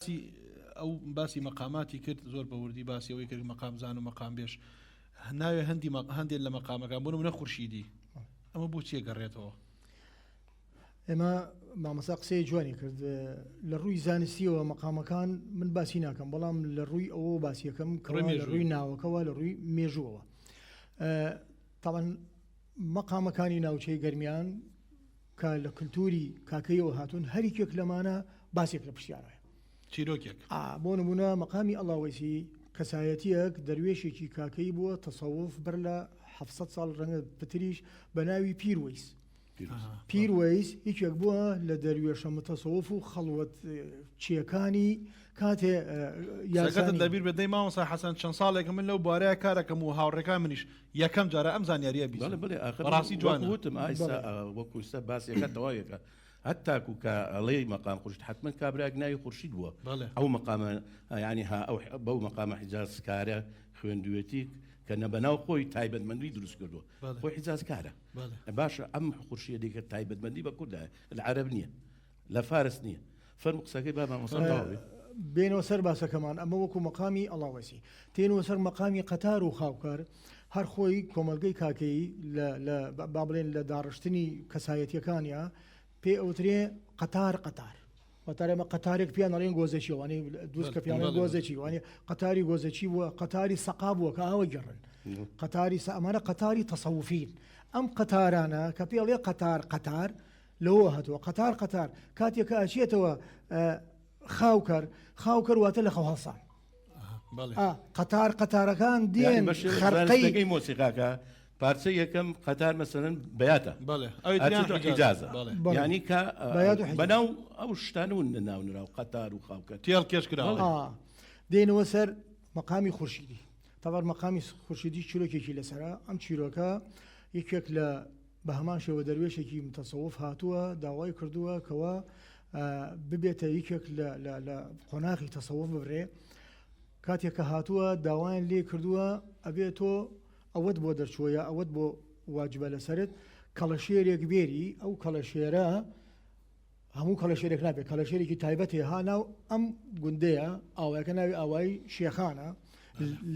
ئەو باسی مەقاماتی کرد زۆر بەوردی باسی ئەوەی کرد مەقام زان و مەقام بێش ناوێ هەندێک لە مەقامەکان بۆ نمونە خورشیدی ئەمە بۆچی گەڕێتەوە؟ ئێمە مامەسا قسەی جوانی کرد لە ڕووی زانستیەوە مەقامەکان من باسی ناکەم، بەڵام لە ڕووی ئەوە باسیەکەم لە ڕووی ناوەکەەوە لە ڕووی مێژووەوە. تاوان مەقامەکانی ناوچەی گەرمیان کە لە کللتوری کاکەیەوە هاتوون هەریکێک لەمانە باسێک لە پرسیارەیە چیرۆکێک بۆ نمونە مەقامی ئەڵاوەیسی کەسایەتیەک دەروێشێکی کاکەی بووە تەسەوف بەر لە 700 ساڵ ڕەنگە پتریش بە ناوی پیروەیس. پیروەیس هیچێک بووە لە دەروێشە متەسەوف و خەڵوەت چیەکانی کاتێ یاکەتن دەبیر بەدەی مامۆستا حەسەن چەند ساڵێکە من لەو بارەیە کارەکەم و هاوڕێکان منیش یەکەم جارە ئەم زانیاریە بیست ڕاستی جوانە وتم ئایسا وەکو ئێستا باسیەکە تەواویەکە هەتاکو کە ئەڵێی مەقام خورشید حتمما کابراک ناوی خورشید بووە ئەو مەقامە ینی بەو مەقامە حیجازکارە خوێندوێتی کە نەبەناو خۆی تایبەتمەندی دروست کردووە خۆی حیجازکارە باشە ئەم خورشیە دیکە تایبەتمەندی بە کوردایە لە عەرەب نییە لە فارس نییە فەرموو قسەکەی با مامۆستا بێنەوە سەر باسەکەمان ئەمە وەکو مەقامی ئەڵاوەسی تێنەوە سەر مەقامی قەتار و خاوکار هەر خۆی کۆمەلگەی کاکەی با بڵێن لە داڕشتنی کەسایەتیەکانیە پێ ئەوترێ قەتار وەتارێمە قەتارێک پیان ئەڵێن گۆزەچی وانێ دووست کە پیانە گۆزەچی وانێ قەتاری گۆزەچی بووە قەتاری سەقا بووە کە ئاوە گەڕن قەتاری ئەمانە قەتاری تەسەوفین ئەم قەتارانە کە پێڵێ قەتار لەوە هاتووە قەتار کاتێککە ئاچێتەوە خاوکەر واتە لە خەوهەڵسان قەتارەکان دێن خەرقەی مۆسیقاکە پارچە یەکەم قەتار مەسەلەن بەیاتە حیجازە یعنی کە بەناو ئەو شتانون لە ناو نراو قەتار و خاوکە تێڵ کێش کراوە دێنەوە سەر مەقامی خورشیدی تەوار مەقامی خورشیدی چیرۆکێکی لەسەرە ئەم چیرۆکە یەکێک لە بە هەمان شێوە دەروێشێکی متەسەوف هاتووە داوای کردووە کەوە ببێتە یەکێک لە قۆناغی تەسەوف ببرێ کاتێک کە هاتووە داوایان لێ کردووە ئەبێت تۆ ئەوەت بۆ دەرچوویە ئەوەت بۆ واجبە لەسرت کەڵەشێرێک بێری ئەو کەڵەشێرە هەموو کەڵەشێرێک نابێت کەڵەشێرێکی تایبەتێ هاناو ئەم گوندەیە ئاوایەکە ناوی ئاوای شێخانە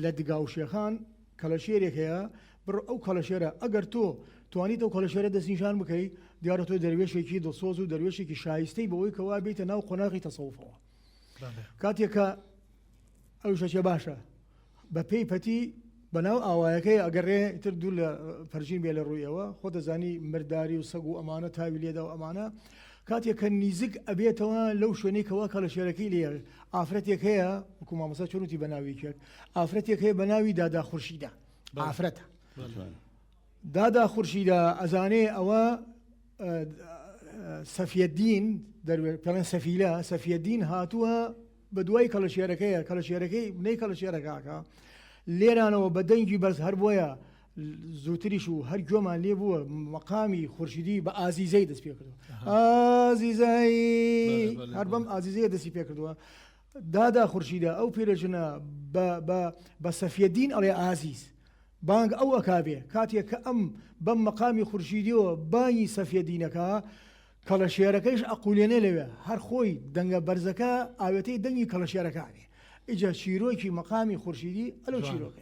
لە دگا و شێخان کەڵەشێرێک هەیە بڕ ئەو کەڵەشێرە ئەگەر تۆ توانیت ئەو کەڵەشێرە دەستنیشان بکەیت دیارە تۆ دەروێشێکی دڵسۆز و دەروێشێکی شایستەی بەوەی کەوا بێتە ناو قۆناغی تەسەوفەوە کاتێککە ئەو شەچێ باشە بە پێی پەتی بەناو ئاوایەکەی ئەگەڕێ تر دوو لە فەرژین بێ لە ڕوویەوە خۆ دەزانی مرداری و سەگ و ئەمانە تاوی لێدا و ئەمانە کاتێک کە نیزک ئەبێتەوە لەو شوێنەی کەوا کەڵەشێرەکەی لێ ئافرەتێک هەیە وەکو مامۆستا چۆنوتی بە ناوی کرد ئافرەتێک هەیە بە ناوی دادا خورشیدە ئافرەتە دادا خورشیدە ئەزانێ ئەوە سەفیەدین پێڵێن سەفیەدین هاتووە بە دوای کەڵەشێرەکەی بنەی کەڵەشێرەکەکە لێرانەوە بە دەنگی بەرز هەر بۆیە زووتریش و هەر گوێمان لێ بووە مەقامی خورشیدی بە ئازیزەی دەست پێ کردووە ئازیزەی هەر بەم ئازیزەیە دەستی پێ کردووە دادا خورشیدە ئەو پیرەژنە بە سەفیەدین ئەڵێ ئازیز بانگ ئەو ئەکابێ کاتێک کە ئەم بەم مەقامی خورشیدیەوە بانی سەفیەدینەکە کەڵەشێرەکەیش ئەقولێنێ لەوێ هەر خۆی دەنگە بەرزەکە ئاوێتەی دەنگی کەڵەشێرەکانێ ئیجا چیرۆکی مەقامی خورشیدی ئەلو چیرۆکە